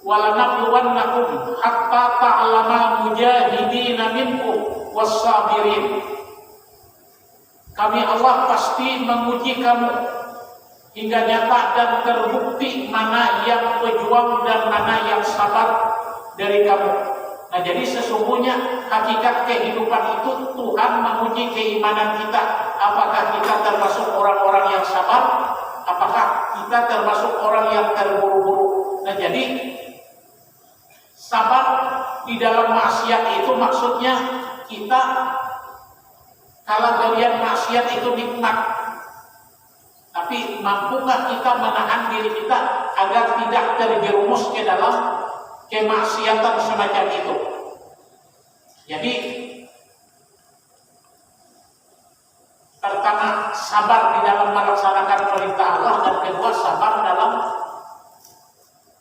walanabluwannakum hatta ta'lamal mujahidina minkum was-sabirin. Kami Allah pasti menguji kamu hingga nyata dan terbukti mana yang pejuang dan mana yang sabar dari kamu. Nah, jadi sesungguhnya hakikat kehidupan itu Tuhan menguji keimanan kita. Apakah kita termasuk orang-orang yang sabar? Apakah kita termasuk orang yang terburu-buru? Nah, jadi sabar di dalam maksiat itu maksudnya kita kalau kalian maksiat itu nikmat, tapi mampukah kita menahan diri kita agar tidak terjerumus ke dalam kemaksiatan semacam itu? Jadi pertama, sabar di dalam melaksanakan perintah Allah, dan kedua, sabar dalam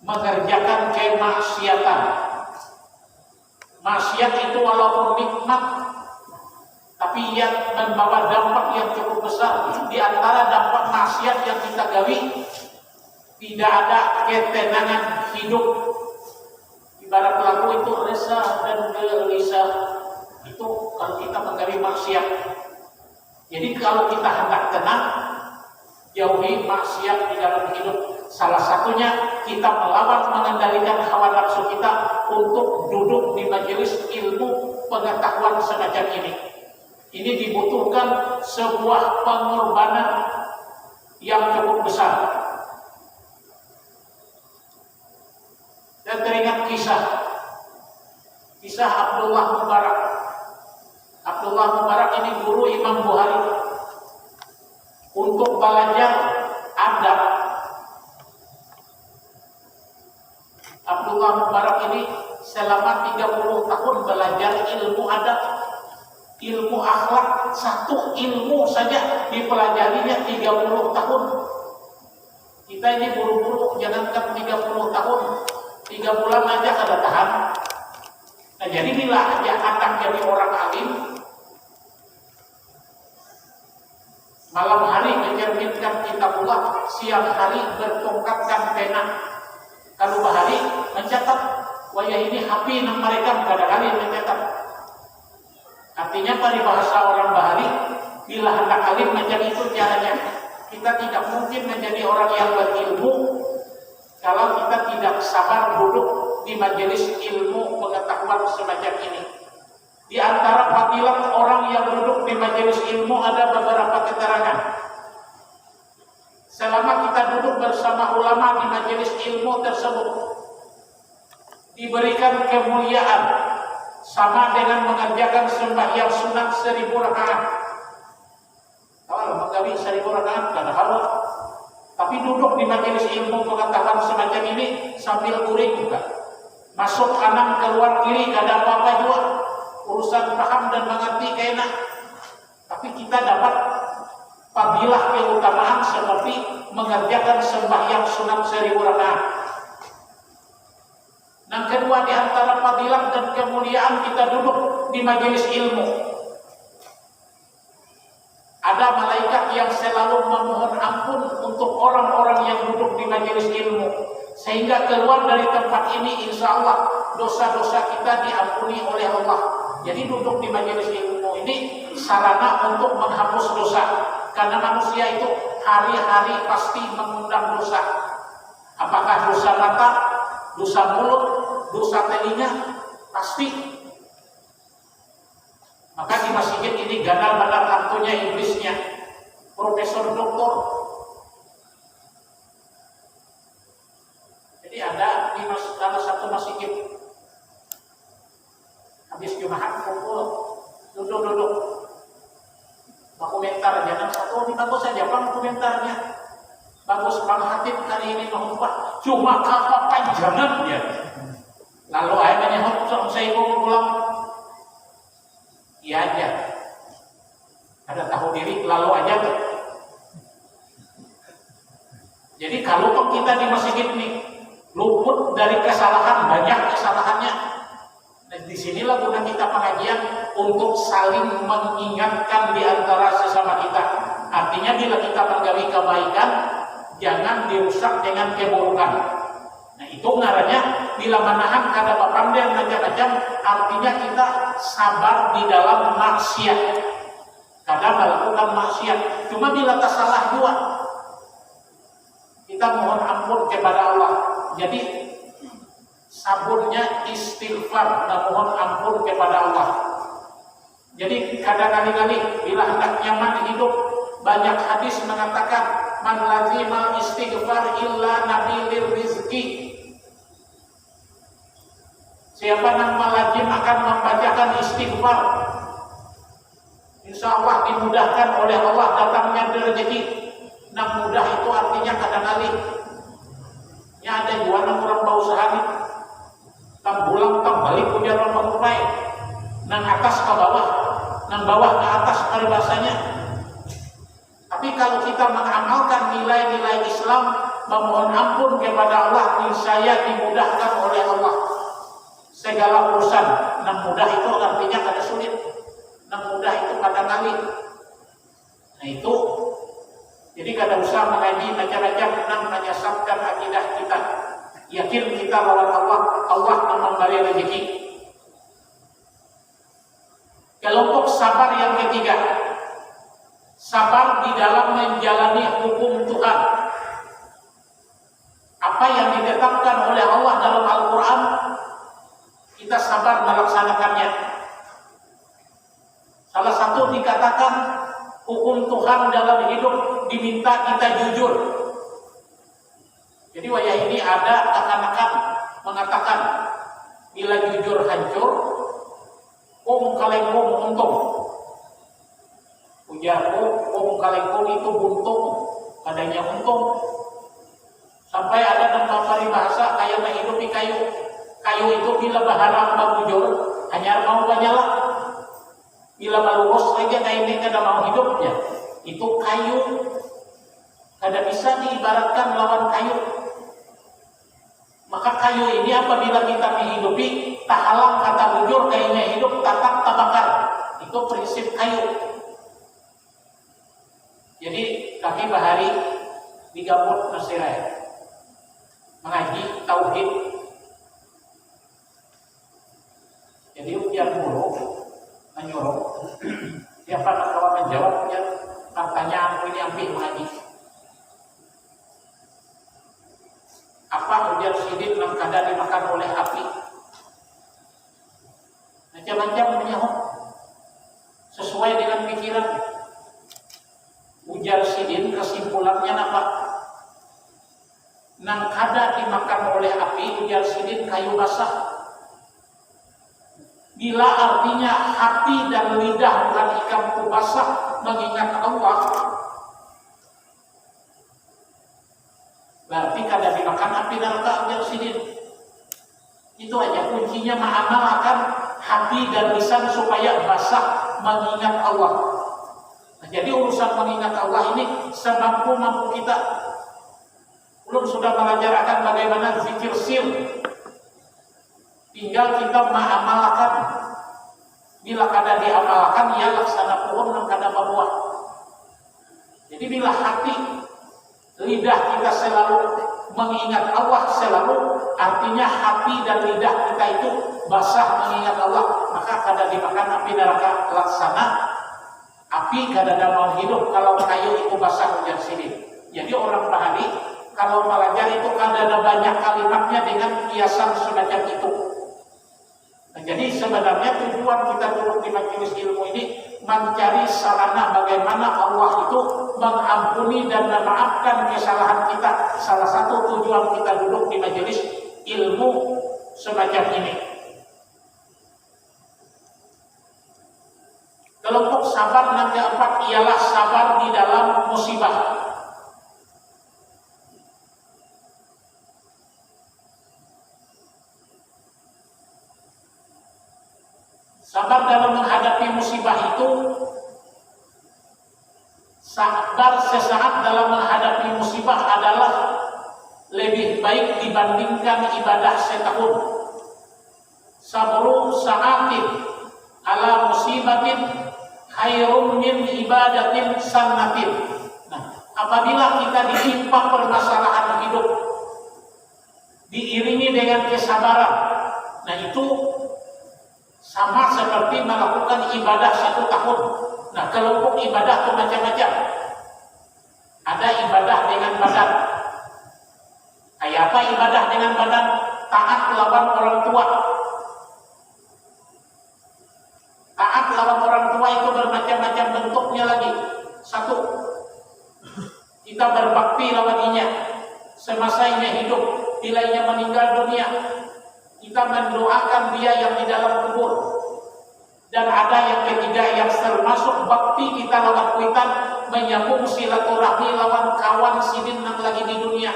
mengerjakan kemaksiatan. Maksiat itu walaupun nikmat, tapi ia membawa dampak yang cukup besar. Di antara dampak maksiat yang kita gawi, tidak ada ketenangan hidup. Ibarat lagu itu resah dan gelisah. Itu kalau kita menggawi maksiat. Jadi kalau kita hendak tenang, jauhi maksiat di dalam hidup. Salah satunya kita melawan mengendalikan hawa nafsu kita untuk duduk di majelis ilmu pengetahuan semacam ini. Ini dibutuhkan sebuah pengorbanan yang cukup besar. Dan teringat kisah Abdullah Mubarak. Abdullah Mubarak ini guru Imam Bukhari. Untuk belajar adab, Abdullah Mubarak ini selama 30 tahun belajar ilmu adab, ilmu akhlak. Satu ilmu saja dipelajarinya 30 tahun. Kita ini buru-buru, jangankan 30 tahun, 3 bulan aja kada tahan. Nah, jadi bila aja anak jadi orang alim, malam hari mencerminkan kitabullah, siang hari bertongkatkan pena. Kalau bahari mencatat, waya ini hapi nang mereka kadang-kadang mencatat. Artinya paribahasa orang bahari, bila hendak alim menjadi itu caranya. Kita tidak mungkin menjadi orang yang berilmu kalau kita tidak sabar duduk di majelis ilmu pengetahuan semacam ini. Di antara fadilah orang yang duduk di majelis ilmu ada beberapa keterangan. Selama kita duduk bersama ulama di majelis ilmu tersebut, diberikan kemuliaan sama dengan mengerjakan sembahyang sunat 1000 rakaat. Kalau menggawi 1000 rakaat kada halal. Tapi duduk di majelis ilmu pengetahuan semacam ini sambil uring juga. Masuk kanan keluar kiri kada apa-apa juga. Urusan paham dan mengerti keenak. Tapi kita dapat fadilah keutamaan seperti mengerjakan sembahyang sunat 1000 rakaat. Yang kedua, di antara fadilah dan kemuliaan kita duduk di majelis ilmu, ada malaikat yang selalu memohon ampun untuk orang-orang yang duduk di majelis ilmu, sehingga keluar dari tempat ini insya Allah dosa-dosa kita diampuni oleh Allah. Jadi duduk di majelis ilmu ini sarana untuk menghapus dosa, karena manusia itu hari-hari pasti mengundang dosa. Apakah dosa mata, dosa mulut, dosa telinga, pasti. Maka di masjid ini ganal-ganal hantunya iblisnya, profesor doktor. Jadi ada di salah satu masjid, habis Jumat kumpul, duduk-duduk, komentar jangan satu ini bagus saja bang komentarnya, bagus bang Hatib hari ini mengubah, cuma kapal panjangan ya. Lalu akhirnya saya mau pulang. Iya aja, ada tahu diri lalu aja tuh. Jadi kalau kita di masjid ini luput dari kesalahan, banyak kesalahannya. Dan disinilah guna kita pengajian untuk saling mengingatkan di antara sesama kita. Artinya bila kita menggawi kebaikan, jangan dirusak dengan keburukan. Nah itu ngarannya bila manahan kada papandai macam-macam, artinya kita sabar di dalam maksiat. Kada melakukan maksiat. Cuma bila tak salah juga, kita mohon ampun kepada Allah. Jadi sabunnya istighfar dan mohon ampun kepada Allah. Jadi kadang-kali bila hendak nyaman hidup, banyak hadis mengatakan man lazima istighfar illa nabilir rizki. Siapa yang melazim akan membacakan istighfar, insya Allah dimudahkan oleh Allah datangnya rezeki. Nak mudah itu artinya kadang-kali ya ada dua orang berusaha nih, tam bulang tam balik punya orang mengupai, nang atas ke bawah, nang bawah ke atas peribahasanya. Tapi kalau kita mengamalkan nilai-nilai Islam, memohon ampun kepada Allah, niscaya dimudahkan oleh Allah segala urusan. Nang mudah itu artinya kada sulit, nang mudah itu kadang-kali. Nah itu jadi kada usah mengaji macam-macam nang menyesatkan akidah kita. Yakin kita lawan Allah, Allah akan memberi rezeki. Kelompok sabar yang ketiga, sabar di dalam menjalani hukum Tuhan. Apa yang ditetapkan oleh Allah dalam Al-Quran, kita sabar melaksanakannya. Salah satu dikatakan hukum Tuhan dalam hidup diminta kita jujur. Jadi wayah ini ada akan-akan mengatakan bila jujur hancur, kalengkung untung. Ujarku, kalengkung itu buntung, adanya untung. Sampai ada tempat paribahasa kayak menghidupi kayu. Kayu itu bila baharang bujur, hanya mau banyala. Bila balurus saja kayu ini kada mau hidupnya. Itu kayu, kada bisa diibaratkan lawan kayu. Maka kayu ini apabila kita menghidupi, tak halang kata bujur, kayunya hidup, tatak tabakar. Itu prinsip kayu. Jadi kami bahari di Gambut Nasirai mengaji tauhid. Jadi ujian mulu menyuruh siapa nak kawan menjawab ya pertanyaan ini ambil mengaji. Apa ujian sidin yang kada dimakan oleh api? Macam-macam menyahut sesuai dengan pikiran. Ujar sidin kesimpulannya apa? Nang kada dimakan oleh api, ujar sidin kayu basah. Bila artinya hati dan lidah bukan ikan basah mengingat Allah, berarti kada dimakan api neraka, ujar sidin. Itu aja kuncinya mengamalkan hati dan lisan supaya basah mengingat Allah. Nah, jadi urusan mengingat Allah ini semampu-mampu kita. Belum sudah belajar bagaimana zikir sir. Tinggal kita mengamalkan. Bila kada diamalkan, ya laksana pohon dan kada berbuah. Jadi bila hati, lidah kita selalu mengingat Allah selalu, artinya hati dan lidah kita itu basah mengingat Allah, maka kada dimakan api neraka. Laksana api kada ada mau hidup kalau kayu itu basah ujar sini. Jadi orang pahami kalau belajar itu kada ada banyak kalimatnya dengan kiasan semacam itu. Nah, jadi sebenarnya tujuan kita duduk di majelis ilmu ini mencari sarana bagaimana Allah itu mengampuni dan memaafkan kesalahan kita. Salah satu tujuan kita duduk di majelis ilmu semacam ini. Kelompok sabar yang keempat ialah sabar di dalam musibah. Sabar dalam menghadapi musibah itu, sabar sesaat dalam menghadapi musibah adalah lebih baik dibandingkan ibadah setahun. Sabru sa'atin ala musibatin khairun min ibadatin sannatin. Nah, apabila kita ditimpa permasalahan hidup, diiringi dengan kesabaran. Nah itu sama seperti melakukan ibadah 1 tahun. Nah kelompok ibadah itu macam-macam. Ada ibadah dengan badan. Kayak apa ibadah dengan badan? Taat lawan orang tua. Taat lawan orang tua itu bermacam-macam bentuknya lagi. 1, kita berbakti lawan semasa ia hidup. Bila ia meninggal dunia, kita mendoakan dia yang di dalam kubur. Dan ada yang ketiga yang termasuk bakti kita lawan kuitan, menyambung silaturahmi lawan kawan sidin yang lagi di dunia.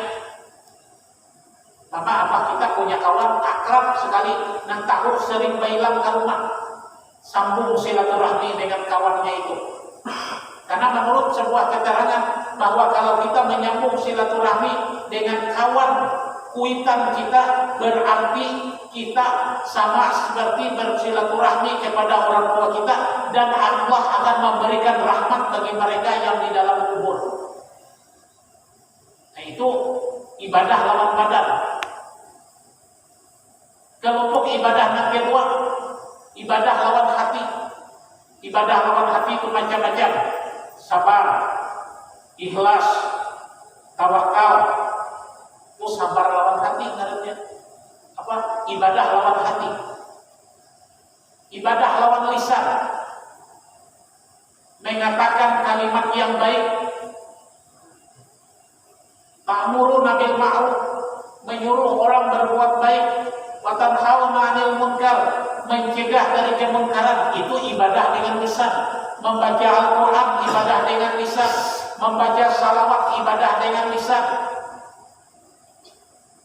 Mama apa kita punya kawan akrab sekali, nang tahu sering bailang ke rumah, sambung silaturahmi dengan kawannya itu. Karena menurut sebuah keterangan bahwa kalau kita menyambung silaturahmi dengan kawan kuitan kita, berarti kita sama seperti bersilaturahmi kepada orang tua kita, dan Allah akan memberikan rahmat bagi mereka yang di dalam kubur. Nah itu ibadah lawan badan. Kelompok ibadah yang kedua, ibadah lawan hati. Ibadah lawan hati itu macam-macam. Sabar, ikhlas, tawakal. Itu sabar lawan hati ngarannya. Apa? Ibadah lawan hati. Ibadah lawan lisan. Mengatakan kalimat yang baik. Ta'muruna bil ma'ruf, menyuruh orang berbuat baik. Wa tanhauna 'anil munkar, mencegah dari kemungkaran. Itu ibadah dengan lisan. Membaca Al-Quran ibadah dengan lisan. Membaca salawat ibadah dengan lisan.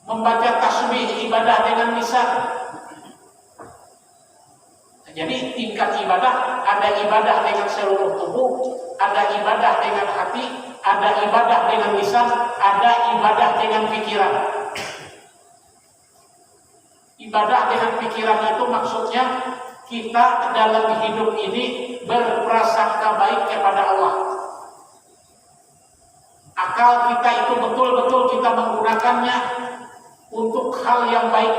Membaca tasbih ibadah dengan lisan. Jadi tingkat ibadah, ada ibadah dengan seluruh tubuh, ada ibadah dengan hati, ada ibadah dengan lisan, ada ibadah dengan pikiran. Ibadah dengan pikiran itu maksudnya kita dalam hidup ini berprasangka baik kepada Allah. Akal kita itu betul-betul kita menggunakannya untuk hal yang baik.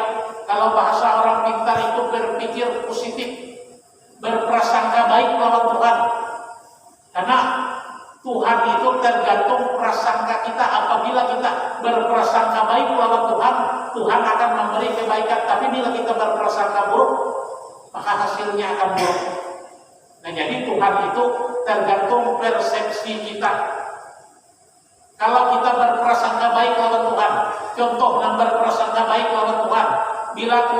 Kalau bahasa orang pintar itu berpikir positif, berprasangka baik lawan Tuhan. Karena Tuhan itu tergantung prasangka kita. Apabila kita berprasangka baik lawan Tuhan, Tuhan akan memberi kebaikan. Tapi bila kita berprasangka buruk, maka hasilnya akan buruk. Nah jadi Tuhan itu tergantung persepsi kita. Kalau kita berprasangka baik lawan Tuhan, contoh yang berprasangka baik lawan Tuhan, bila Tuhan